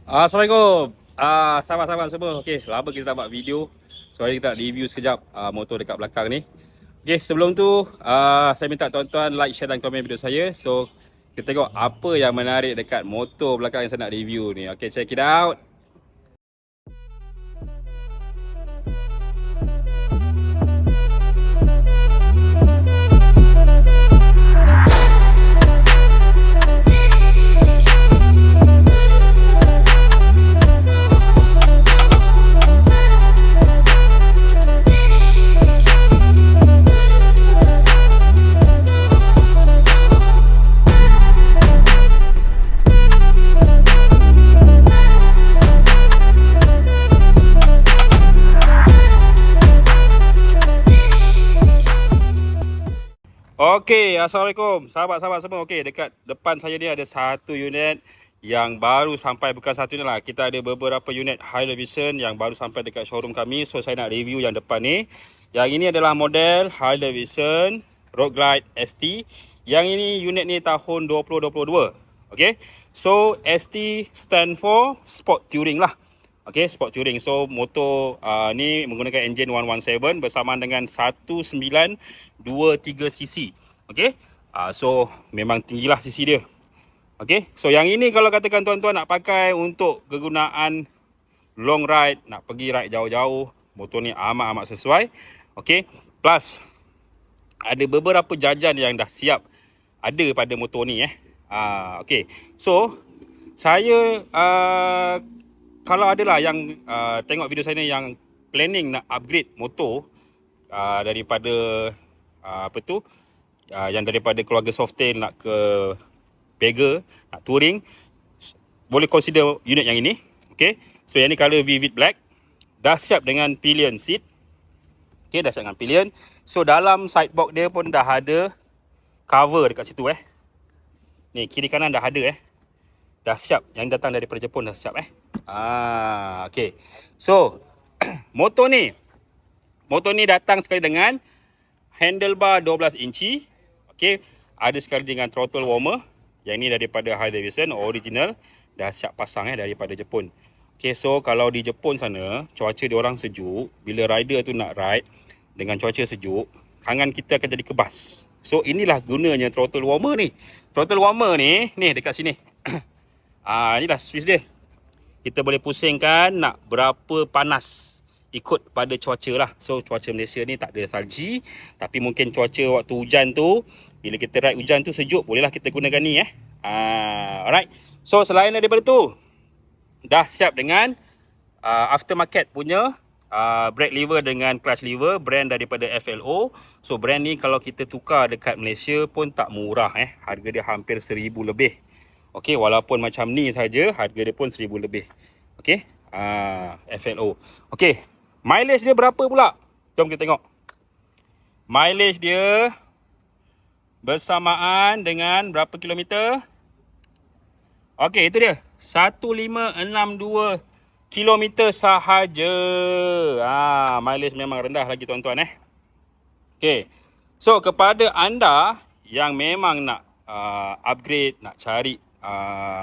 Assalamualaikum. Sahabat-sahabat semua. Okey, lama kita tak buat video. So hari kita nak review sekejap motor dekat belakang ni. Okey, sebelum tu saya minta tuan-tuan like, share dan komen video saya. So kita tengok apa yang menarik dekat motor belakang yang saya nak review ni. Okey, check it out. Okey, Assalamualaikum sahabat-sahabat semua. Okey, dekat depan saya ni ada satu unit yang baru sampai, bukan satu unit lah. Kita ada beberapa unit Harley Davidson yang baru sampai dekat showroom kami. So saya nak review yang depan ni. Yang ini adalah model Harley Davidson Road Glide ST. Yang ini unit ni tahun 2022. Okey. So ST stand for Sport Touring lah. Okay, Sport Touring. So motor ni menggunakan enjin 117 bersamaan dengan 1923cc. Okay, so memang tinggilah cc dia. Okay, so yang ini kalau katakan tuan-tuan nak pakai untuk kegunaan long ride, nak pergi ride jauh-jauh, motor ni amat-amat sesuai. Okay, plus ada beberapa jajan yang dah siap ada pada motor ni okay, so saya kalau adalah yang tengok video saya ni yang planning nak upgrade motor daripada yang daripada keluarga Softail nak ke Pega, nak touring, boleh consider unit yang ini. Okay, so yang ni color vivid black, dah siap dengan pillion seat. Okay, dah siap dengan pillion. So dalam sidebox dia pun dah ada cover dekat situ ni, kiri kanan dah ada dah siap. Yang datang daripada Jepun dah siap okay. So motor ni datang sekali dengan handlebar 12 inci. Okay, ada sekali dengan throttle warmer. Yang ni daripada Harley Davidson original, dah siap pasang daripada Jepun. Okay, so kalau di Jepun sana cuaca dia orang sejuk, bila rider tu nak ride dengan cuaca sejuk, tangan kita akan jadi kebas. So inilah gunanya throttle warmer ni. Throttle warmer ni dekat sini. Inilah switch dia. Kita boleh pusingkan nak berapa panas ikut pada cuaca lah. So cuaca Malaysia ni tak ada salji, tapi mungkin cuaca waktu hujan tu, bila kita ride hujan tu sejuk, bolehlah kita gunakan ni alright. So selain daripada tu, dah siap dengan aftermarket punya brake lever dengan clutch lever, brand daripada FLO. So brand ni kalau kita tukar dekat Malaysia pun tak murah harga dia hampir 1000 lebih. Okey, walaupun macam ni saja harga dia pun 1000 lebih. Okey, FLO. Okey, mileage dia berapa pula? Jom kita tengok. Mileage dia bersamaan dengan berapa kilometer? Okey, itu dia. 1562 kilometer sahaja. Mileage memang rendah lagi tuan-tuan Okey. So kepada anda yang memang nak upgrade, nak cari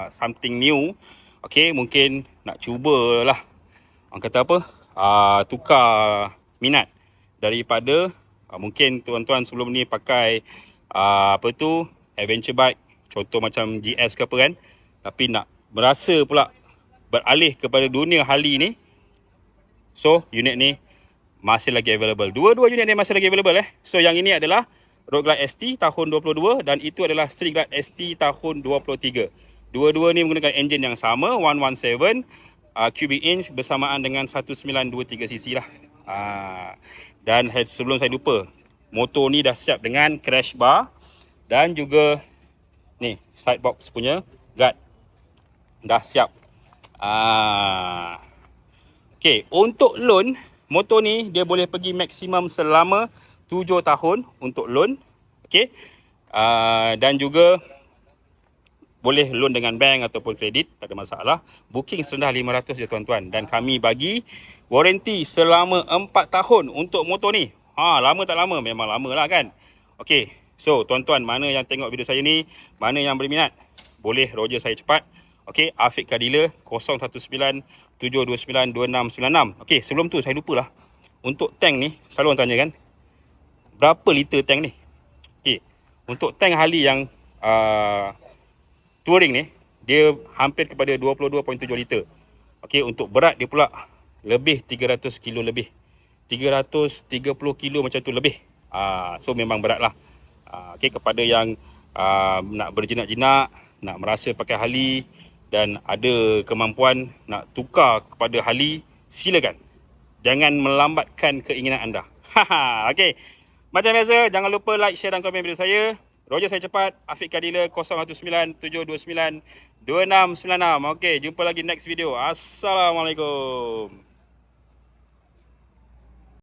something new, okay, mungkin nak cubalah, orang kata apa, tukar minat daripada mungkin tuan-tuan sebelum ni pakai adventure bike, contoh macam GS ke apa kan, tapi nak berasa pula beralih kepada dunia Harley ni. So unit ni masih lagi available. Dua-dua unit ni masih lagi available So yang ini adalah Road Glide ST tahun 22 dan itu adalah Street Glide ST tahun 23. Dua-dua ni menggunakan enjin yang sama, 117 cubic inch bersamaan dengan 1923cc lah. Dan sebelum saya lupa, motor ni dah siap dengan crash bar dan juga ni side box punya guard dah siap. Okay, untuk loan, motor ni dia boleh pergi maksimum selama 7 tahun untuk loan. Okay, dan juga boleh loan dengan bank ataupun kredit, tak ada masalah. Booking serendah 500 je tuan-tuan. Dan kami bagi warranty selama 4 tahun untuk motor ni. Lama tak lama? Memang lama lah kan. Okay, So, tuan-tuan, mana yang tengok video saya ni, mana yang berminat, boleh roger saya cepat. Okey, Afiq Car Dealer 019-729-2696. Okey, sebelum tu saya lupa lah. Untuk tank ni, selalu orang tanya kan, berapa liter tank ni? Okey, untuk tank Harley yang touring ni, dia hampir kepada 22.7 liter. Okey, untuk berat dia pula lebih 300 kilo lebih. 330 kilo macam tu lebih. So memang berat lah. Okey, kepada yang nak berjinak-jinak, nak merasa pakai Harley dan ada kemampuan nak tukar kepada Harley, silakan. Jangan melambatkan keinginan anda. Okey. Macam biasa, jangan lupa like, share dan komen video saya. Roger saya cepat, Afiq Car Dealer 019-729-2696. Okey, jumpa lagi next video. Assalamualaikum.